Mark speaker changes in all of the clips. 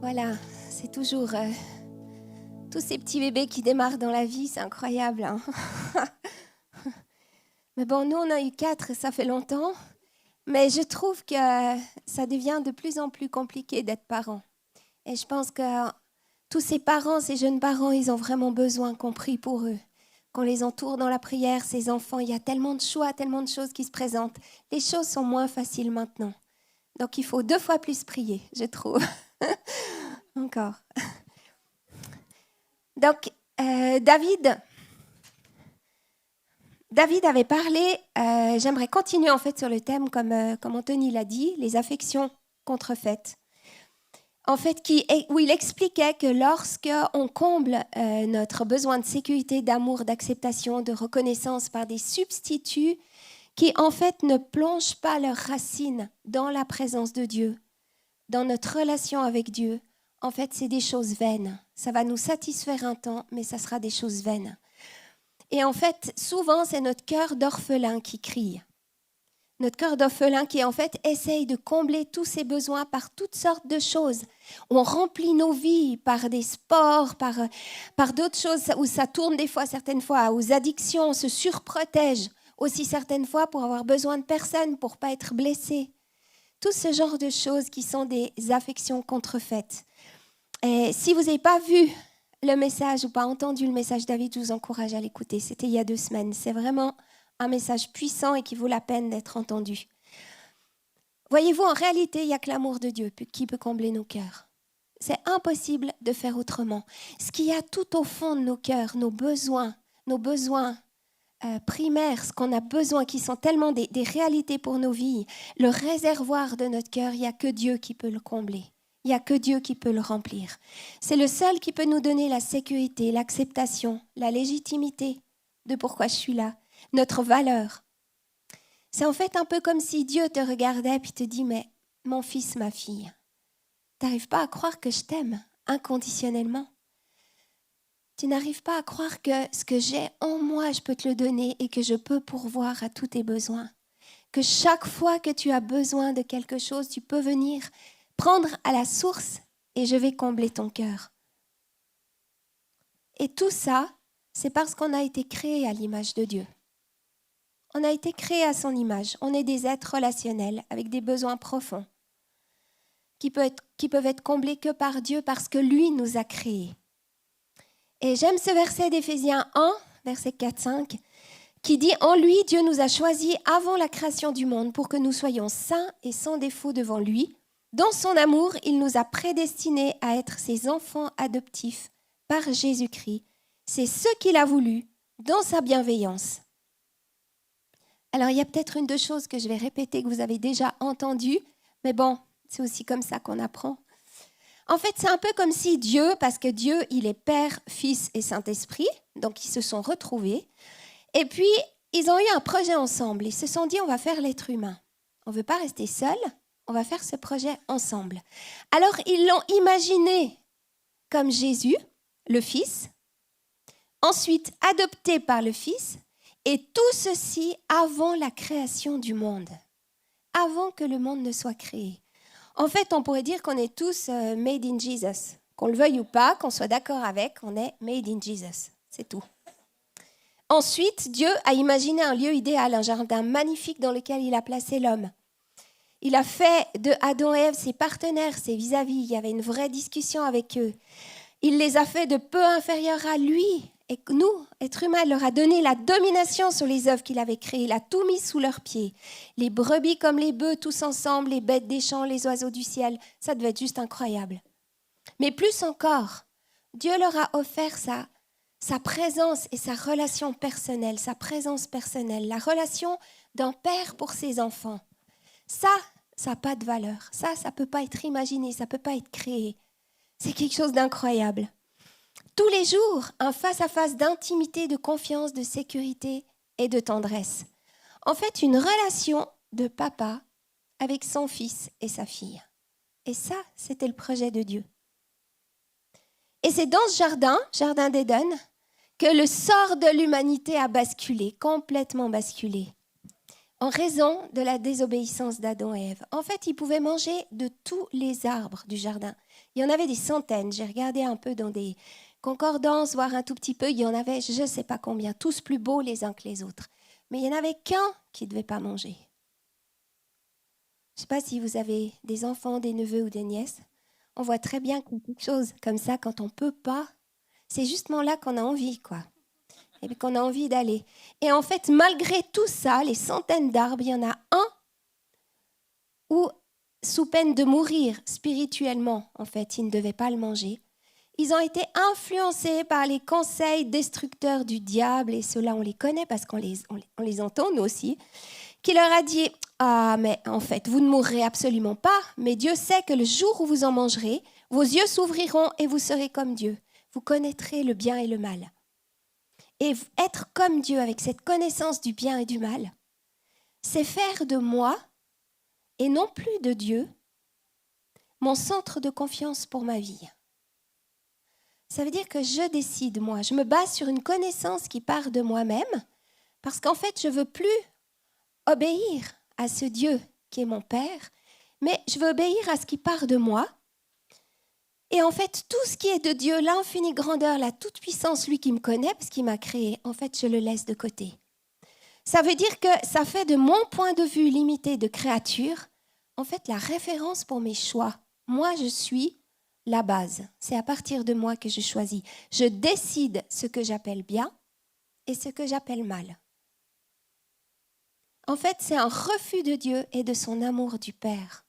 Speaker 1: Voilà, c'est toujours tous ces petits bébés qui démarrent dans la vie, c'est incroyable. Hein. Mais bon, nous, on a eu 4 et ça fait longtemps. Mais je trouve que ça devient de plus en plus compliqué d'être parent. Et je pense que tous ces parents, ces jeunes parents, ils ont vraiment besoin qu'on prie pour eux. Qu'on les entoure dans la prière, ces enfants. Il y a tellement de choix, tellement de choses qui se présentent. Les choses sont moins faciles maintenant. Donc, il faut 2 fois plus prier, je trouve. Encore. Donc, David avait parlé, j'aimerais continuer en fait sur le thème, comme Anthony l'a dit, les affections contrefaites. En fait, où il expliquait que lorsqu'on comble notre besoin de sécurité, d'amour, d'acceptation, de reconnaissance par des substituts qui en fait ne plongent pas leurs racines dans la présence de Dieu, dans notre relation avec Dieu, en fait, c'est des choses vaines. Ça va nous satisfaire un temps, mais ça sera des choses vaines. Et en fait, souvent, c'est notre cœur d'orphelin qui crie. Notre cœur d'orphelin qui, en fait, essaye de combler tous ses besoins par toutes sortes de choses. On remplit nos vies par des sports, par d'autres choses où ça tourne des fois, certaines fois, aux addictions. On se surprotège aussi certaines fois pour avoir besoin de personne, pour ne pas être blessé. Tout ce genre de choses qui sont des affections contrefaites. Et si vous n'avez pas vu le message ou pas entendu le message David, je vous encourage à l'écouter. C'était il y a 2 semaines. C'est vraiment un message puissant et qui vaut la peine d'être entendu. Voyez-vous, en réalité, il n'y a que l'amour de Dieu qui peut combler nos cœurs. C'est impossible de faire autrement. Ce qu'il y a tout au fond de nos cœurs, nos besoins primaires, ce qu'on a besoin, qui sont tellement des réalités pour nos vies, le réservoir de notre cœur, il n'y a que Dieu qui peut le combler. Il n'y a que Dieu qui peut le remplir. C'est le seul qui peut nous donner la sécurité, l'acceptation, la légitimité de pourquoi je suis là, notre valeur. C'est en fait un peu comme si Dieu te regardait et te dit « Mais mon fils, ma fille, tu n'arrives pas à croire que je t'aime inconditionnellement. Tu n'arrives pas à croire que ce que j'ai en moi, je peux te le donner et que je peux pourvoir à tous tes besoins. Que chaque fois que tu as besoin de quelque chose, tu peux venir prendre à la source et je vais combler ton cœur. » Et tout ça, c'est parce qu'on a été créé à l'image de Dieu. On a été créé à son image. On est des êtres relationnels avec des besoins profonds qui peuvent être comblés que par Dieu parce que lui nous a créés. Et j'aime ce verset d'Éphésiens 1, verset 4-5, qui dit « En lui, Dieu nous a choisis avant la création du monde pour que nous soyons saints et sans défaut devant lui. Dans son amour, il nous a prédestinés à être ses enfants adoptifs par Jésus-Christ. C'est ce qu'il a voulu dans sa bienveillance. » Alors, il y a peut-être une de choses que je vais répéter que vous avez déjà entendues, mais bon, c'est aussi comme ça qu'on apprend. En fait, c'est un peu comme si Dieu, parce que Dieu, il est Père, Fils et Saint-Esprit, donc ils se sont retrouvés, et puis ils ont eu un projet ensemble. Ils se sont dit, on va faire l'être humain. On ne veut pas rester seul, on va faire ce projet ensemble. Alors, ils l'ont imaginé comme Jésus, le Fils, ensuite adopté par le Fils, et tout ceci avant la création du monde, avant que le monde ne soit créé. En fait, on pourrait dire qu'on est tous made in Jesus. Qu'on le veuille ou pas, qu'on soit d'accord avec, on est made in Jesus. C'est tout. Ensuite, Dieu a imaginé un lieu idéal, un jardin magnifique dans lequel il a placé l'homme. Il a fait de Adam et Ève ses partenaires, ses vis-à-vis. Il y avait une vraie discussion avec eux. Il les a fait de peu inférieurs à lui. Et nous, êtres humains, il leur a donné la domination sur les œuvres qu'il avait créées. Il a tout mis sous leurs pieds. Les brebis comme les bœufs, tous ensemble, les bêtes des champs, les oiseaux du ciel. Ça devait être juste incroyable. Mais plus encore, Dieu leur a offert sa présence et sa relation personnelle, sa présence personnelle, la relation d'un père pour ses enfants. Ça n'a pas de valeur. Ça ne peut pas être imaginé, ça ne peut pas être créé. C'est quelque chose d'incroyable. Tous les jours, un face-à-face d'intimité, de confiance, de sécurité et de tendresse. En fait, une relation de papa avec son fils et sa fille. Et ça, c'était le projet de Dieu. Et c'est dans ce jardin d'Éden, que le sort de l'humanité a basculé, complètement basculé. en raison de la désobéissance d'Adam et Ève. En fait, ils pouvaient manger de tous les arbres du jardin. Il y en avait des centaines. J'ai regardé un peu dans des concordances, voir un tout petit peu. Il y en avait je ne sais pas combien, tous plus beaux les uns que les autres. Mais il n'y en avait qu'un qui ne devait pas manger. Je ne sais pas si vous avez des enfants, des neveux ou des nièces. On voit très bien que quelque chose comme ça, quand on ne peut pas, c'est justement là qu'on a envie, quoi. Et puis qu'on a envie d'aller. Et en fait, malgré tout ça, les centaines d'arbres, il y en a un où, sous peine de mourir spirituellement, en fait, ils ne devaient pas le manger. Ils ont été influencés par les conseils destructeurs du diable, et ceux-là, on les connaît parce qu'on les entend, nous aussi, qui leur a dit « Ah, mais en fait, vous ne mourrez absolument pas, mais Dieu sait que le jour où vous en mangerez, vos yeux s'ouvriront et vous serez comme Dieu. Vous connaîtrez le bien et le mal. » Et être comme Dieu avec cette connaissance du bien et du mal, c'est faire de moi, et non plus de Dieu, mon centre de confiance pour ma vie. Ça veut dire que je décide, moi. Je me base sur une connaissance qui part de moi-même, parce qu'en fait, je ne veux plus obéir à ce Dieu qui est mon Père, mais je veux obéir à ce qui part de moi. Et en fait, tout ce qui est de Dieu, l'infinie grandeur, la toute-puissance, lui qui me connaît, parce qu'il m'a créé, en fait, je le laisse de côté. Ça veut dire que ça fait de mon point de vue limité de créature, en fait, la référence pour mes choix. Moi, je suis la base. C'est à partir de moi que je choisis. Je décide ce que j'appelle bien et ce que j'appelle mal. En fait, c'est un refus de Dieu et de son amour du Père.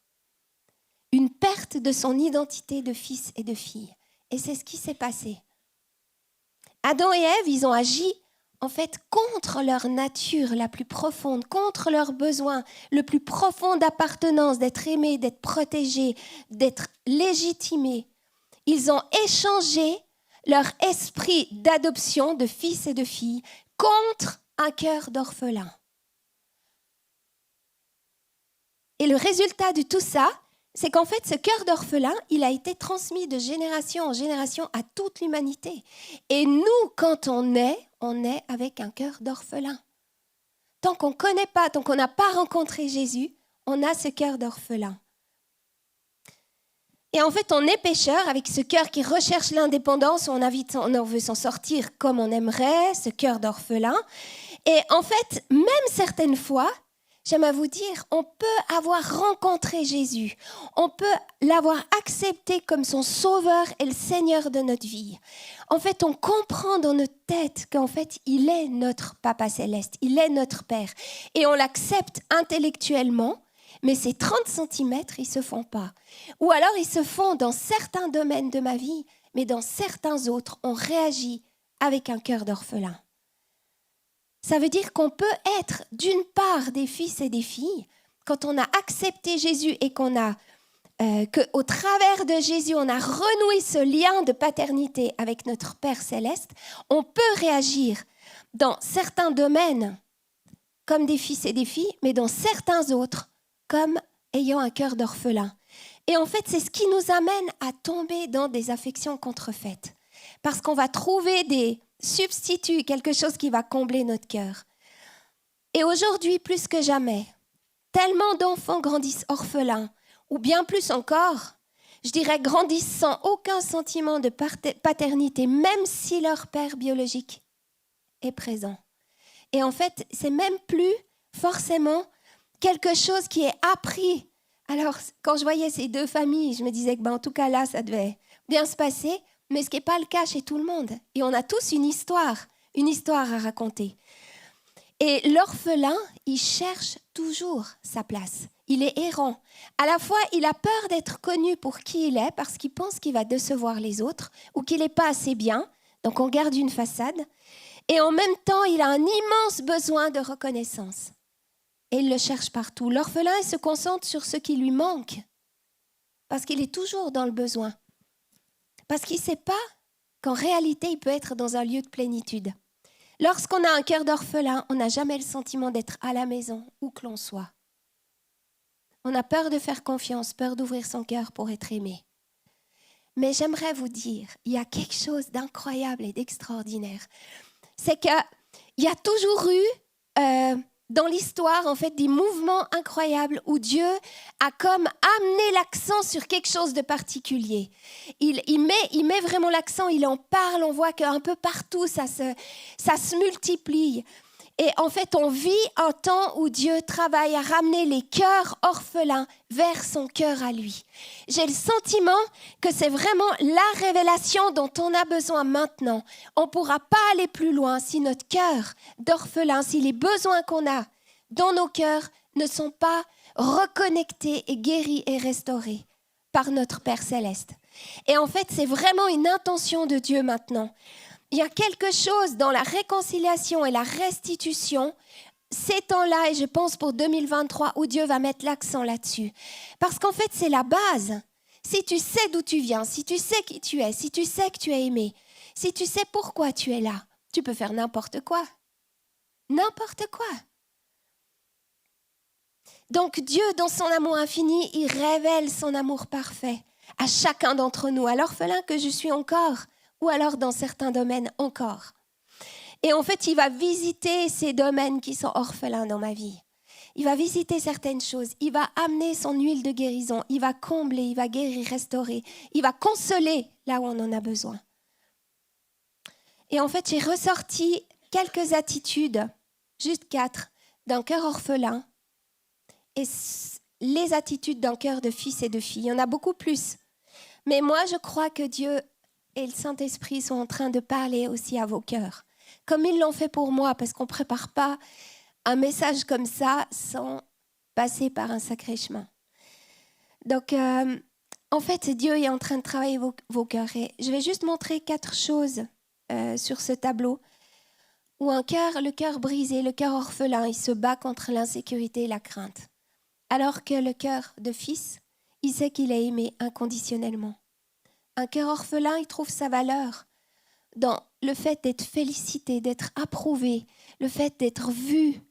Speaker 1: Une perte de son identité de fils et de fille. Et c'est ce qui s'est passé. Adam et Ève, ils ont agi en fait contre leur nature la plus profonde, contre leur besoin le plus profond d'appartenance, d'être aimés, d'être protégés, d'être légitimés. Ils ont échangé leur esprit d'adoption de fils et de filles contre un cœur d'orphelin. Et le résultat de tout ça, c'est qu'en fait, ce cœur d'orphelin, il a été transmis de génération en génération à toute l'humanité. Et nous, quand on est avec un cœur d'orphelin. Tant qu'on ne connaît pas, tant qu'on n'a pas rencontré Jésus, on a ce cœur d'orphelin. Et en fait, on est pécheur avec ce cœur qui recherche l'indépendance, on veut s'en sortir comme on aimerait, ce cœur d'orphelin. Et en fait, même certaines fois, j'aime vous dire, on peut avoir rencontré Jésus, on peut l'avoir accepté comme son sauveur et le Seigneur de notre vie. En fait, on comprend dans notre tête qu'en fait, il est notre Papa Céleste, il est notre Père. Et on l'accepte intellectuellement, mais ces 30 centimètres, ils ne se font pas. Ou alors, ils se font dans certains domaines de ma vie, mais dans certains autres, on réagit avec un cœur d'orphelin. Ça veut dire qu'on peut être d'une part des fils et des filles, quand on a accepté Jésus et qu'au travers de Jésus, on a renoué ce lien de paternité avec notre Père Céleste, on peut réagir dans certains domaines comme des fils et des filles, mais dans certains autres comme ayant un cœur d'orphelin. Et en fait, c'est ce qui nous amène à tomber dans des affections contrefaites. Parce qu'on va trouver des substituts, quelque chose qui va combler notre cœur. Et aujourd'hui, plus que jamais, tellement d'enfants grandissent orphelins, ou bien plus encore, je dirais grandissent sans aucun sentiment de paternité, même si leur père biologique est présent. Et en fait, c'est même plus forcément quelque chose qui est appris. Alors, quand je voyais ces deux familles, je me disais que en tout cas là, ça devait bien se passer, mais ce qui n'est pas le cas chez tout le monde. Et on a tous une histoire à raconter. Et l'orphelin, il cherche toujours sa place. Il est errant. À la fois, il a peur d'être connu pour qui il est, parce qu'il pense qu'il va décevoir les autres, ou qu'il n'est pas assez bien, donc on garde une façade. Et en même temps, il a un immense besoin de reconnaissance. Et il le cherche partout. L'orphelin, il se concentre sur ce qui lui manque, parce qu'il est toujours dans le besoin. Parce qu'il ne sait pas qu'en réalité, il peut être dans un lieu de plénitude. Lorsqu'on a un cœur d'orphelin, on n'a jamais le sentiment d'être à la maison, où que l'on soit. On a peur de faire confiance, peur d'ouvrir son cœur pour être aimé. Mais j'aimerais vous dire, il y a quelque chose d'incroyable et d'extraordinaire. C'est qu'il y a toujours eu dans l'histoire, en fait, des mouvements incroyables où Dieu a comme amené l'accent sur quelque chose de particulier. Il met vraiment l'accent, il en parle, on voit qu'un peu partout, ça se multiplie. Et en fait, on vit un temps où Dieu travaille à ramener les cœurs orphelins vers son cœur à lui. J'ai le sentiment que c'est vraiment la révélation dont on a besoin maintenant. On ne pourra pas aller plus loin si notre cœur d'orphelin, si les besoins qu'on a dans nos cœurs ne sont pas reconnectés et guéris et restaurés par notre Père Céleste. Et en fait, c'est vraiment une intention de Dieu maintenant. Il y a quelque chose dans la réconciliation et la restitution, ces temps-là, et je pense pour 2023, où Dieu va mettre l'accent là-dessus. Parce qu'en fait, c'est la base. Si tu sais d'où tu viens, si tu sais qui tu es, si tu sais que tu es aimé, si tu sais pourquoi tu es là, tu peux faire n'importe quoi. N'importe quoi. Donc Dieu, dans son amour infini, il révèle son amour parfait à chacun d'entre nous, à l'orphelin que je suis encore, ou alors dans certains domaines encore. Et en fait, il va visiter ces domaines qui sont orphelins dans ma vie. Il va visiter certaines choses. Il va amener son huile de guérison. Il va combler, il va guérir, restaurer. Il va consoler là où on en a besoin. Et en fait, j'ai ressorti quelques attitudes, juste 4, d'un cœur orphelin et les attitudes d'un cœur de fils et de filles. Il y en a beaucoup plus. Mais moi, je crois que Dieu et le Saint-Esprit sont en train de parler aussi à vos cœurs, comme ils l'ont fait pour moi, parce qu'on ne prépare pas un message comme ça sans passer par un sacré chemin. Donc, en fait, Dieu est en train de travailler vos cœurs. Et je vais juste montrer 4 choses sur ce tableau, où le cœur brisé, le cœur orphelin, il se bat contre l'insécurité et la crainte. Alors que le cœur de fils, il sait qu'il est aimé inconditionnellement. Un cœur orphelin, il trouve sa valeur dans le fait d'être félicité, d'être approuvé, le fait d'être vu,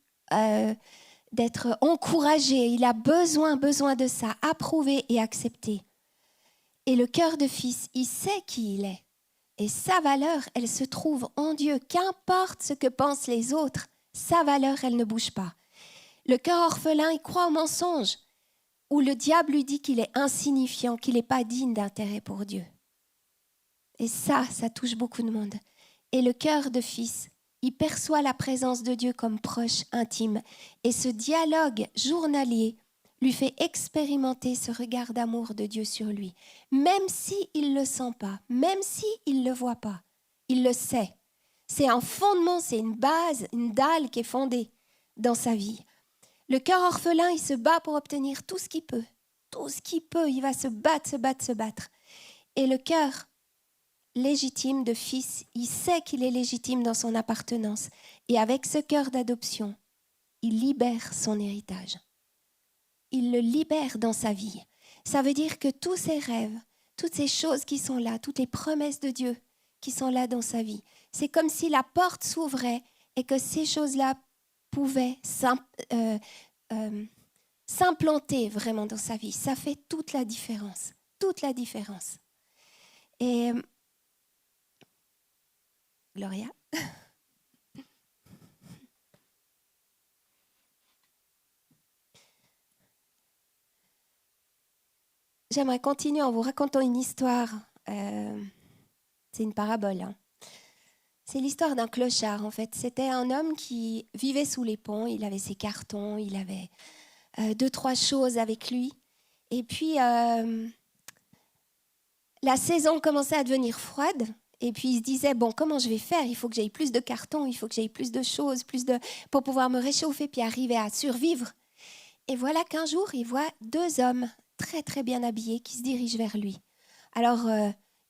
Speaker 1: d'être encouragé. Il a besoin de ça, approuvé et accepté. Et le cœur de fils, il sait qui il est. Et sa valeur, elle se trouve en Dieu. Qu'importe ce que pensent les autres, sa valeur, elle ne bouge pas. Le cœur orphelin, il croit au mensonge, où le diable lui dit qu'il est insignifiant, qu'il n'est pas digne d'intérêt pour Dieu. Et ça touche beaucoup de monde. Et le cœur de fils, il perçoit la présence de Dieu comme proche, intime. Et ce dialogue journalier lui fait expérimenter ce regard d'amour de Dieu sur lui. Même s'il ne le sent pas, même s'il ne le voit pas, il le sait. C'est un fondement, c'est une base, une dalle qui est fondée dans sa vie. Le cœur orphelin, il se bat pour obtenir tout ce qu'il peut. Tout ce qu'il peut, il va se battre. Et le cœur légitime de fils, il sait qu'il est légitime dans son appartenance. Et avec ce cœur d'adoption, il libère son héritage. Il le libère dans sa vie. Ça veut dire que tous ses rêves, toutes ces choses qui sont là, toutes les promesses de Dieu qui sont là dans sa vie, c'est comme si la porte s'ouvrait et que ces choses-là pouvaient s'implanter vraiment dans sa vie. Ça fait toute la différence. Et Gloria. J'aimerais continuer en vous racontant une histoire. C'est une parabole. C'est l'histoire d'un clochard, en fait. C'était un homme qui vivait sous les ponts. Il avait ses cartons, il avait 2-3 choses avec lui. Et puis, la saison commençait à devenir froide. Et puis, il se disait, bon, comment je vais faire ? Il faut que j'aie plus de cartons, il faut que j'aie plus de choses, pour pouvoir me réchauffer puis arriver à survivre. Et voilà qu'un jour, il voit 2 hommes très, très bien habillés qui se dirigent vers lui. Alors,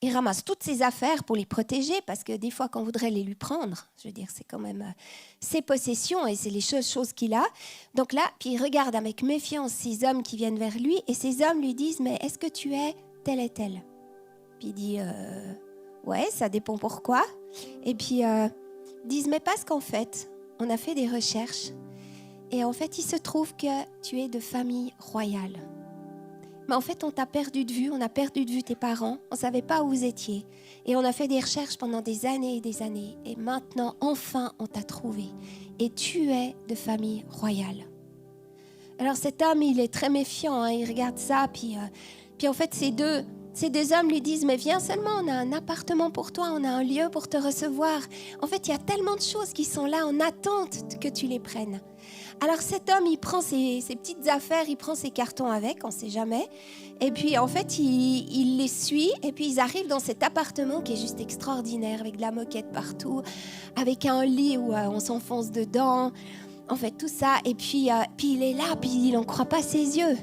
Speaker 1: il ramasse toutes ses affaires pour les protéger parce que des fois, qu'on voudrait les lui prendre, je veux dire, c'est quand même ses possessions et c'est les choses qu'il a. Donc là, puis il regarde avec méfiance ces hommes qui viennent vers lui et ces hommes lui disent « Mais est-ce que tu es tel et tel ?» Puis il dit « Ouais, ça dépend pourquoi. » Et puis ils disent « Mais parce qu'en fait, on a fait des recherches et en fait, il se trouve que tu es de famille royale. mais en fait, on t'a perdu de vue, on a perdu de vue tes parents, on ne savait pas où vous étiez. Et on a fait des recherches pendant des années et des années. Et maintenant, enfin, on t'a trouvé. Et tu es de famille royale. Alors cet homme, il est très méfiant, hein, il regarde ça, puis en fait, ces deux hommes lui disent, mais viens seulement, on a un appartement pour toi, on a un lieu pour te recevoir. En fait, il y a tellement de choses qui sont là en attente que tu les prennes. Alors cet homme, il prend ses petites affaires, il prend ses cartons avec, on ne sait jamais. Et puis en fait, il les suit et puis ils arrivent dans cet appartement qui est juste extraordinaire, avec de la moquette partout, avec un lit où on s'enfonce dedans. En fait, tout ça. Et puis il est là, puis il n'en croit pas ses yeux.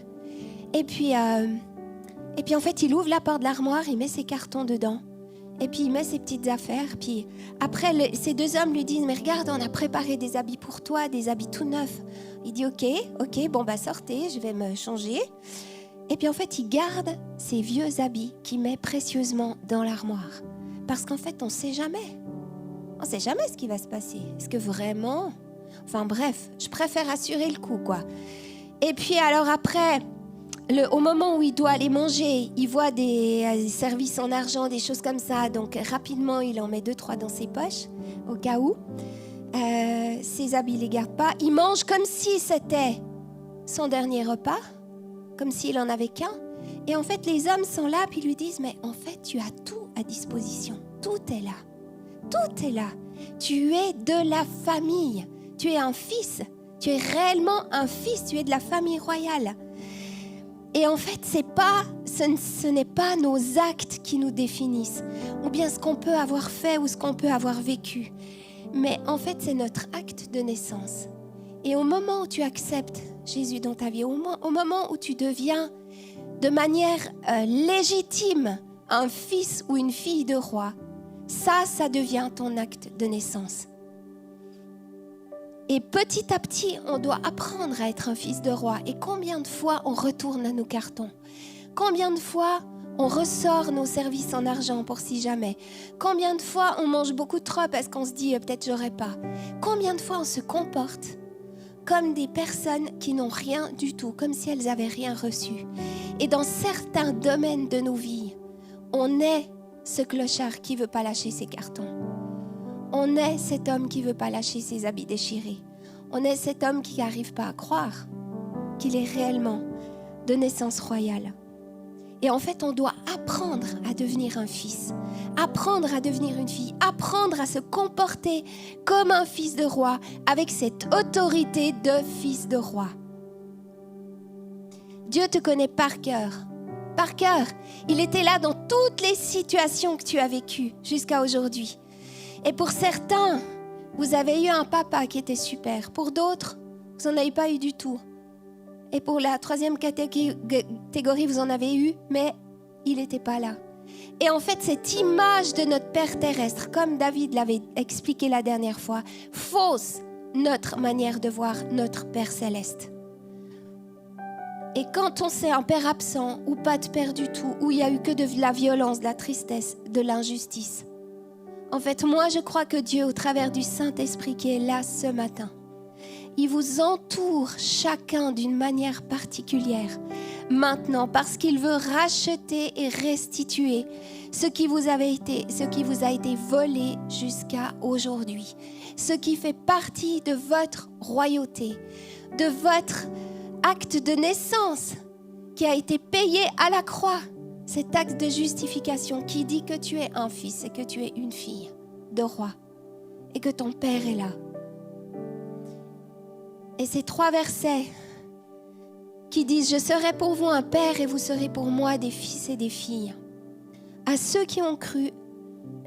Speaker 1: Et puis en fait, il ouvre la porte de l'armoire, il met ses cartons dedans. Et puis il met ses petites affaires. Puis après, ces deux hommes lui disent, mais regarde, on a préparé des habits pour toi, des habits tout neufs. Il dit, ok, bon bah sortez, je vais me changer. Et puis en fait, il garde ses vieux habits qu'il met précieusement dans l'armoire. Parce qu'en fait, on ne sait jamais. On ne sait jamais ce qui va se passer. Est-ce que vraiment... Enfin bref, je préfère assurer le coup, quoi. Et puis alors après... au moment où il doit aller manger, il voit des services en argent, des choses comme ça. Donc rapidement, il en met 2-3 dans ses poches, au cas où. Ses habits, il ne les garde pas. Il mange comme si c'était son dernier repas, comme s'il n'en avait qu'un. Et en fait, les hommes sont là, puis lui disent, mais en fait, tu as tout à disposition. Tout est là. Tout est là. Tu es de la famille. Tu es un fils. Tu es réellement un fils. Tu es de la famille royale. Et en fait, ce n'est pas nos actes qui nous définissent, ou bien ce qu'on peut avoir fait ou ce qu'on peut avoir vécu. Mais en fait, c'est notre acte de naissance. Et au moment où tu acceptes Jésus dans ta vie, au moment où tu deviens de manière légitime un fils ou une fille de roi, ça devient ton acte de naissance. Et petit à petit, on doit apprendre à être un fils de roi. Et combien de fois on retourne à nos cartons? Combien de fois on ressort nos services en argent pour si jamais? Combien de fois on mange beaucoup trop parce qu'on se dit peut-être j'aurai pas? Combien de fois on se comporte comme des personnes qui n'ont rien du tout, comme si elles n'avaient rien reçu? Et dans certains domaines de nos vies, on est ce clochard qui ne veut pas lâcher ses cartons. On est cet homme qui ne veut pas lâcher ses habits déchirés. On est cet homme qui n'arrive pas à croire qu'il est réellement de naissance royale. Et en fait, on doit apprendre à devenir un fils, apprendre à devenir une fille, apprendre à se comporter comme un fils de roi, avec cette autorité de fils de roi. Dieu te connaît par cœur. Par cœur. Il était là dans toutes les situations que tu as vécues jusqu'à aujourd'hui. Et pour certains, vous avez eu un papa qui était super. Pour d'autres, vous n'en avez pas eu du tout. Et pour la troisième catégorie, vous en avez eu, mais il n'était pas là. Et en fait, cette image de notre Père terrestre, comme David l'avait expliqué la dernière fois, fausse notre manière de voir notre Père céleste. Et quand on sait un Père absent, ou pas de Père du tout, où il n'y a eu que de la violence, de la tristesse, de l'injustice, en fait, moi, je crois que Dieu, au travers du Saint-Esprit qui est là ce matin, il vous entoure chacun d'une manière particulière maintenant parce qu'il veut racheter et restituer ce qui vous a été volé jusqu'à aujourd'hui, ce qui fait partie de votre royauté, de votre acte de naissance qui a été payé à la croix. Cet acte de justification qui dit que tu es un fils et que tu es une fille de roi et que ton Père est là. Et ces 3 versets qui disent « Je serai pour vous un père et vous serez pour moi des fils et des filles ». À ceux qui ont cru,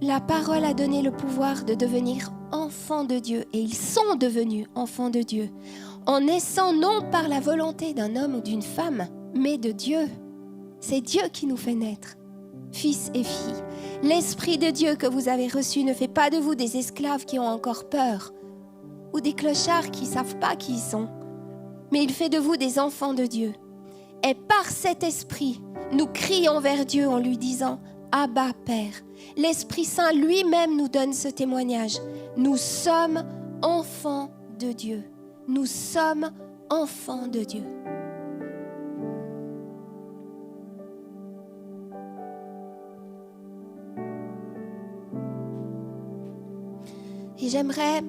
Speaker 1: la parole a donné le pouvoir de devenir enfants de Dieu et ils sont devenus enfants de Dieu en naissant non par la volonté d'un homme ou d'une femme, mais de Dieu. C'est Dieu qui nous fait naître, fils et filles. L'Esprit de Dieu que vous avez reçu ne fait pas de vous des esclaves qui ont encore peur ou des clochards qui ne savent pas qui ils sont, mais il fait de vous des enfants de Dieu. Et par cet Esprit, nous crions vers Dieu en lui disant « Abba, Père ». L'Esprit Saint lui-même nous donne ce témoignage. Nous sommes enfants de Dieu. Nous sommes enfants de Dieu. Et j'aimerais,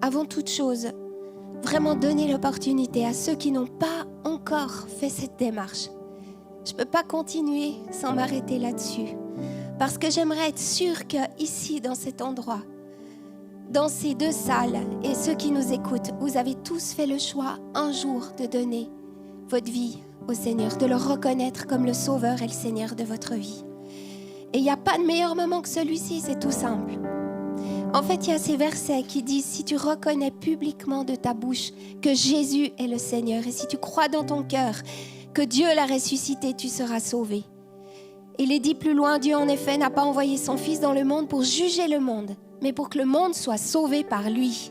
Speaker 1: avant toute chose, vraiment donner l'opportunité à ceux qui n'ont pas encore fait cette démarche. Je ne peux pas continuer sans m'arrêter là-dessus. Parce que j'aimerais être sûre qu'ici, dans cet endroit, dans ces 2 salles, et ceux qui nous écoutent, vous avez tous fait le choix un jour de donner votre vie au Seigneur, de le reconnaître comme le Sauveur et le Seigneur de votre vie. Et il n'y a pas de meilleur moment que celui-ci, c'est tout simple. En fait, il y a ces versets qui disent, si tu reconnais publiquement de ta bouche que Jésus est le Seigneur, et si tu crois dans ton cœur que Dieu l'a ressuscité, tu seras sauvé. Il est dit plus loin, Dieu en effet n'a pas envoyé son Fils dans le monde pour juger le monde, mais pour que le monde soit sauvé par lui.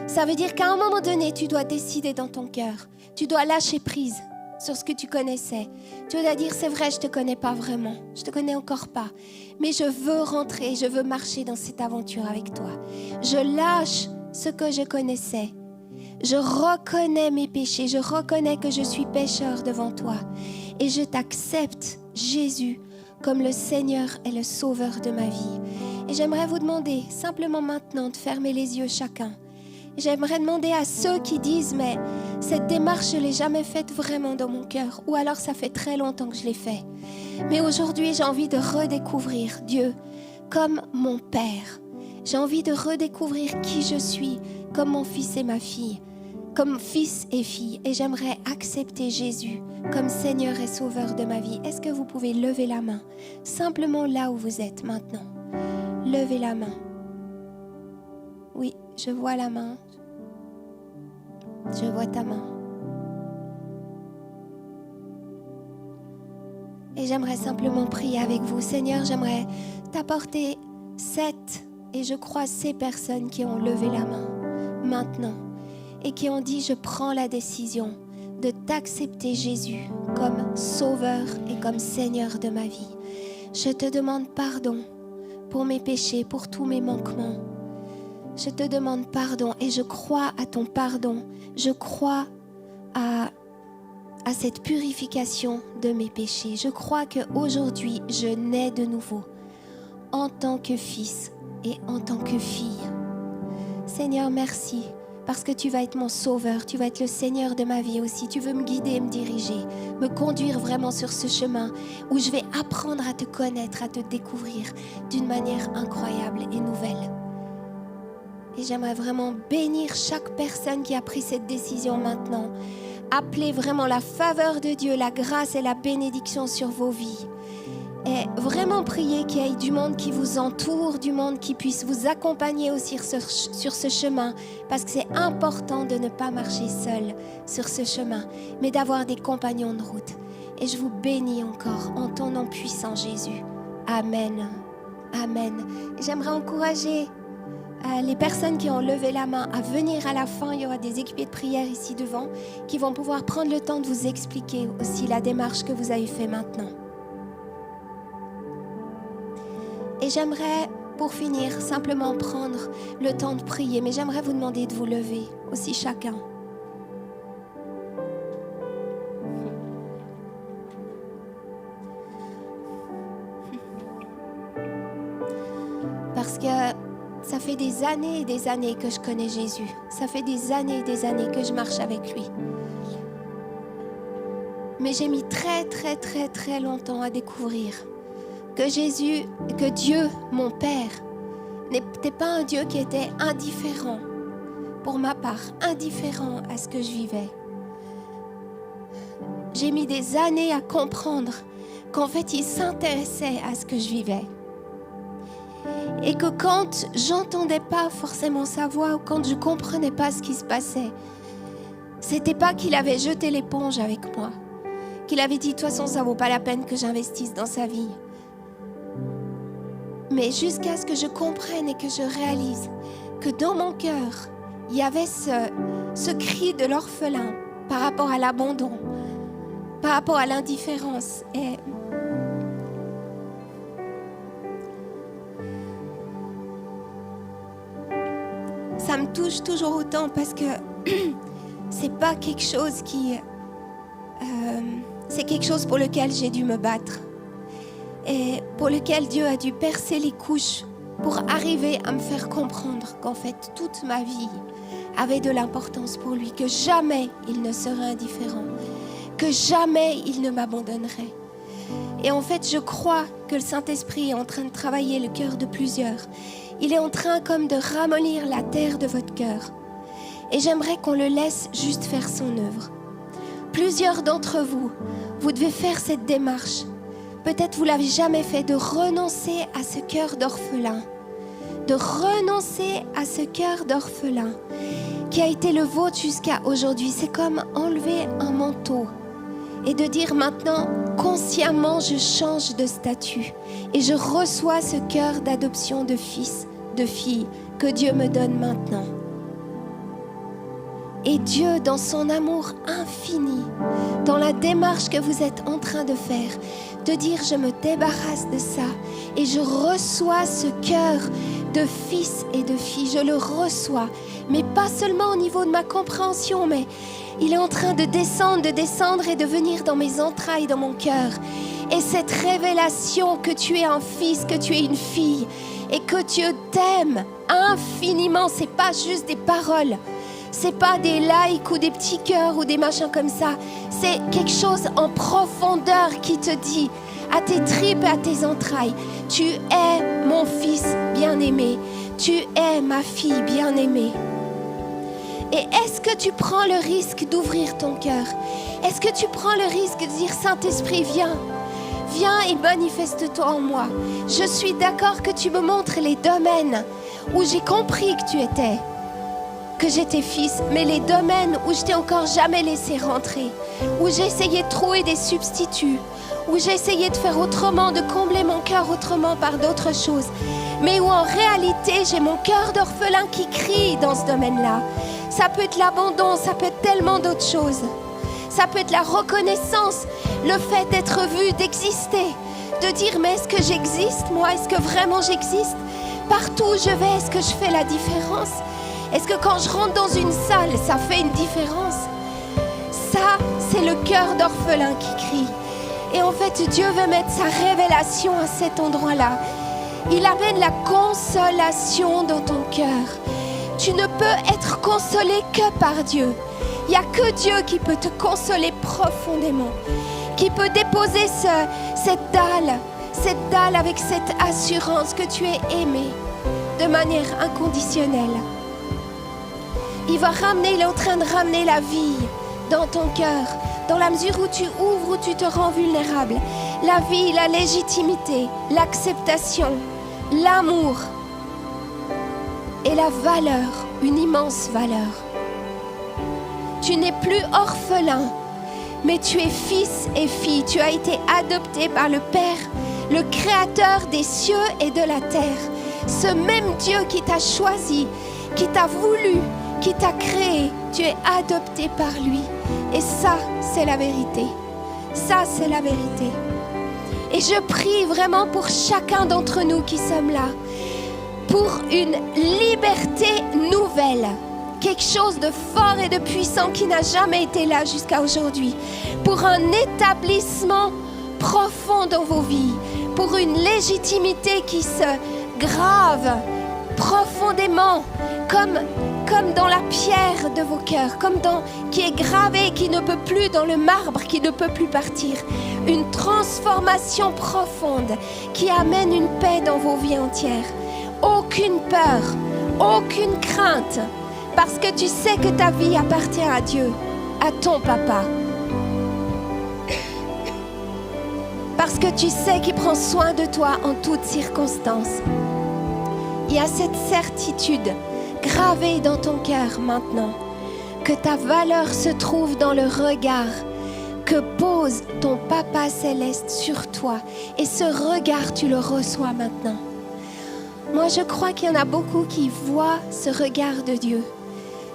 Speaker 1: Ça veut dire qu'à un moment donné, tu dois décider dans ton cœur, tu dois lâcher prise sur ce que tu connaissais. Tu dois dire, c'est vrai, je ne te connais pas vraiment, je ne te connais encore pas, mais je veux rentrer, je veux marcher dans cette aventure avec toi. Je lâche ce que je connaissais. Je reconnais mes péchés, je reconnais que je suis pécheur devant toi. Et je t'accepte, Jésus, comme le Seigneur et le Sauveur de ma vie. Et j'aimerais vous demander simplement maintenant de fermer les yeux chacun. J'aimerais demander à ceux qui disent, mais cette démarche, je ne l'ai jamais faite vraiment dans mon cœur, ou alors ça fait très longtemps que je l'ai fait. Mais aujourd'hui, j'ai envie de redécouvrir Dieu comme mon Père. J'ai envie de redécouvrir qui je suis comme mon fils et ma fille, comme fils et fille. Et j'aimerais accepter Jésus comme Seigneur et Sauveur de ma vie. Est-ce que vous pouvez lever la main, simplement là où vous êtes maintenant? Levez la main. Oui, je vois la main. Je vois ta main. Et j'aimerais simplement prier avec vous. Seigneur, j'aimerais t'apporter et je crois ces personnes qui ont levé la main maintenant et qui ont dit, je prends la décision de t'accepter Jésus comme Sauveur et comme Seigneur de ma vie. Je te demande pardon pour mes péchés, pour tous mes manquements. Je te demande pardon et je crois à ton pardon. Je crois à cette purification de mes péchés. Je crois qu'aujourd'hui, je nais de nouveau en tant que fils et en tant que fille. Seigneur, merci parce que tu vas être mon sauveur, tu vas être le Seigneur de ma vie aussi. Tu veux me guider, me diriger, me conduire vraiment sur ce chemin où je vais apprendre à te connaître, à te découvrir d'une manière incroyable et nouvelle. Et j'aimerais vraiment bénir chaque personne qui a pris cette décision maintenant. Appelez vraiment la faveur de Dieu, la grâce et la bénédiction sur vos vies. Et vraiment prier qu'il y ait du monde qui vous entoure, du monde qui puisse vous accompagner aussi sur ce chemin. Parce que c'est important de ne pas marcher seul sur ce chemin, mais d'avoir des compagnons de route. Et je vous bénis encore en ton nom puissant, Jésus. Amen. Amen. Et j'aimerais encourager les personnes qui ont levé la main à venir à la fin. Il y aura des équipiers de prière ici devant qui vont pouvoir prendre le temps de vous expliquer aussi la démarche que vous avez fait maintenant. Et j'aimerais, pour finir, simplement prendre le temps de prier, mais j'aimerais vous demander de vous lever aussi chacun. Parce que ça fait des années et des années que je connais Jésus. Ça fait des années et des années que je marche avec lui. Mais j'ai mis très, très, très, très longtemps à découvrir que Dieu, mon Père, n'était pas un Dieu qui était indifférent, pour ma part, indifférent à ce que je vivais. J'ai mis des années à comprendre qu'en fait, il s'intéressait à ce que je vivais. Et que quand j'entendais pas forcément sa voix ou quand je comprenais pas ce qui se passait, c'était pas qu'il avait jeté l'éponge avec moi, qu'il avait dit de toute façon ça vaut pas la peine que j'investisse dans sa vie. Mais jusqu'à ce que je comprenne et que je réalise que dans mon cœur, il y avait ce cri de l'orphelin par rapport à l'abandon, par rapport à l'indifférence. Et ça me touche toujours autant parce que c'est pas quelque chose c'est quelque chose pour lequel j'ai dû me battre et pour lequel Dieu a dû percer les couches pour arriver à me faire comprendre qu'en fait, toute ma vie avait de l'importance pour lui, que jamais il ne serait indifférent, que jamais il ne m'abandonnerait. Et en fait, je crois que le Saint-Esprit est en train de travailler le cœur de plusieurs. Il est en train comme de ramollir la terre de votre cœur. Et j'aimerais qu'on le laisse juste faire son œuvre. Plusieurs d'entre vous, vous devez faire cette démarche. Peut-être vous ne l'avez jamais fait, de renoncer à ce cœur d'orphelin. De renoncer à ce cœur d'orphelin qui a été le vôtre jusqu'à aujourd'hui. C'est comme enlever un manteau et de dire maintenant, consciemment, je change de statut et je reçois ce cœur d'adoption de fils, de fille que Dieu me donne maintenant. Et Dieu, dans son amour infini, dans la démarche que vous êtes en train de faire, de dire je me débarrasse de ça et je reçois ce cœur de fils et de fille, je le reçois, mais pas seulement au niveau de ma compréhension, mais il est en train de descendre et de venir dans mes entrailles, dans mon cœur. Et cette révélation que tu es un fils, que tu es une fille et que Dieu t'aime infiniment, c'est pas juste des paroles. C'est pas des likes ou des petits cœurs ou des machins comme ça. C'est quelque chose en profondeur qui te dit à tes tripes et à tes entrailles, tu es mon fils bien-aimé, tu es ma fille bien-aimée. Et est-ce que tu prends le risque d'ouvrir ton cœur? Est-ce que tu prends le risque de dire Saint-Esprit, viens, viens et manifeste-toi en moi. Je suis d'accord que tu me montres les domaines où j'ai compris que j'étais fils, mais les domaines où je t'ai encore jamais laissé rentrer, où j'ai essayé de trouver des substituts, où j'ai essayé de faire autrement, de combler mon cœur autrement par d'autres choses, mais où en réalité j'ai mon cœur d'orphelin qui crie dans ce domaine-là. Ça peut être l'abandon, ça peut être tellement d'autres choses. Ça peut être la reconnaissance, le fait d'être vu, d'exister, de dire mais est-ce que j'existe moi? Est-ce que vraiment j'existe? Partout où je vais, est-ce que je fais la différence? Est-ce que quand je rentre dans une salle, ça fait une différence? Ça, c'est le cœur d'orphelin qui crie. Et en fait, Dieu veut mettre sa révélation à cet endroit-là. Il amène la consolation dans ton cœur. Tu ne peux être consolé que par Dieu. Il n'y a que Dieu qui peut te consoler profondément, qui peut déposer cette dalle avec cette assurance que tu es aimé de manière inconditionnelle. Il est en train de ramener la vie dans ton cœur, dans la mesure où tu ouvres, où tu te rends vulnérable. La vie, la légitimité, l'acceptation, l'amour et la valeur, une immense valeur. Tu n'es plus orphelin, mais tu es fils et fille. Tu as été adopté par le Père, le Créateur des cieux et de la terre. Ce même Dieu qui t'a choisi, qui t'a voulu, qui t'a créé, tu es adopté par lui. Et ça, c'est la vérité. Ça, c'est la vérité. Et je prie vraiment pour chacun d'entre nous qui sommes là, pour une liberté nouvelle. Quelque chose de fort et de puissant qui n'a jamais été là jusqu'à aujourd'hui. Pour un établissement profond dans vos vies. Pour une légitimité qui se grave profondément, comme dans la pierre de vos cœurs, qui est gravée, qui ne peut plus, dans le marbre, qui ne peut plus partir. Une transformation profonde qui amène une paix dans vos vies entières. Aucune peur, aucune crainte, parce que tu sais que ta vie appartient à Dieu, à ton papa. Parce que tu sais qu'il prend soin de toi en toutes circonstances. Il y a cette certitude gravée dans ton cœur maintenant, que ta valeur se trouve dans le regard que pose ton Papa Céleste sur toi. Et ce regard, tu le reçois maintenant. Moi, je crois qu'il y en a beaucoup qui voient ce regard de Dieu.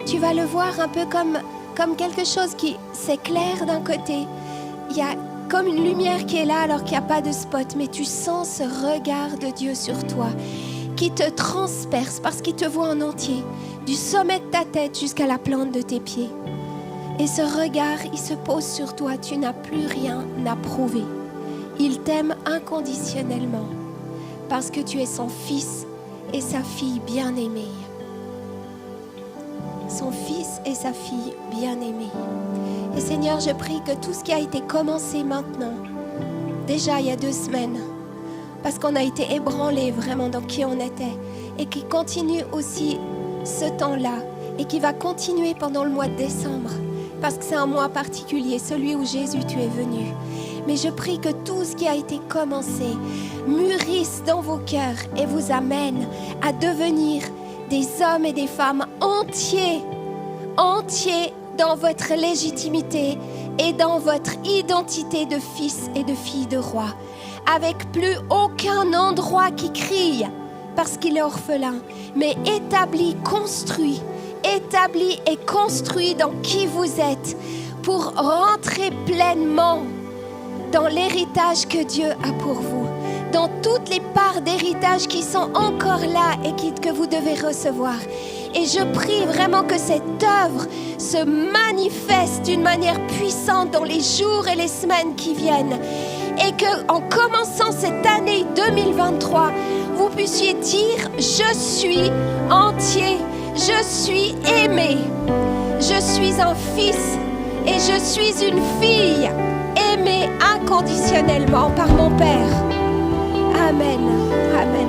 Speaker 1: Tu vas le voir un peu comme quelque chose qui s'éclaire d'un côté. Il y a comme une lumière qui est là alors qu'il n'y a pas de spot, mais tu sens ce regard de Dieu sur toi qui te transperce parce qu'il te voit en entier, du sommet de ta tête jusqu'à la plante de tes pieds. Et ce regard, il se pose sur toi, tu n'as plus rien à prouver. Il t'aime inconditionnellement parce que tu es son fils et sa fille bien-aimée. Son fils et sa fille bien-aimée. Et Seigneur, je prie que tout ce qui a été commencé maintenant, déjà il y a 2 semaines, parce qu'on a été ébranlés vraiment dans qui on était, et qui continue aussi ce temps-là, et qui va continuer pendant le mois de décembre, parce que c'est un mois particulier, celui où Jésus, tu es venu. Mais je prie que tout ce qui a été commencé mûrisse dans vos cœurs et vous amène à devenir des hommes et des femmes entiers dans votre légitimité et dans votre identité de fils et de fille de roi, avec plus aucun endroit qui crie parce qu'il est orphelin, mais établi et construit dans qui vous êtes pour rentrer pleinement dans l'héritage que Dieu a pour vous, dans toutes les parts d'héritage qui sont encore là et que vous devez recevoir. Et je prie vraiment que cette œuvre se manifeste d'une manière puissante dans les jours et les semaines qui viennent. Et qu'en commençant cette année 2023, vous puissiez dire « Je suis entier, je suis aimé, je suis un fils et je suis une fille aimée inconditionnellement par mon Père. » Amen. Amen.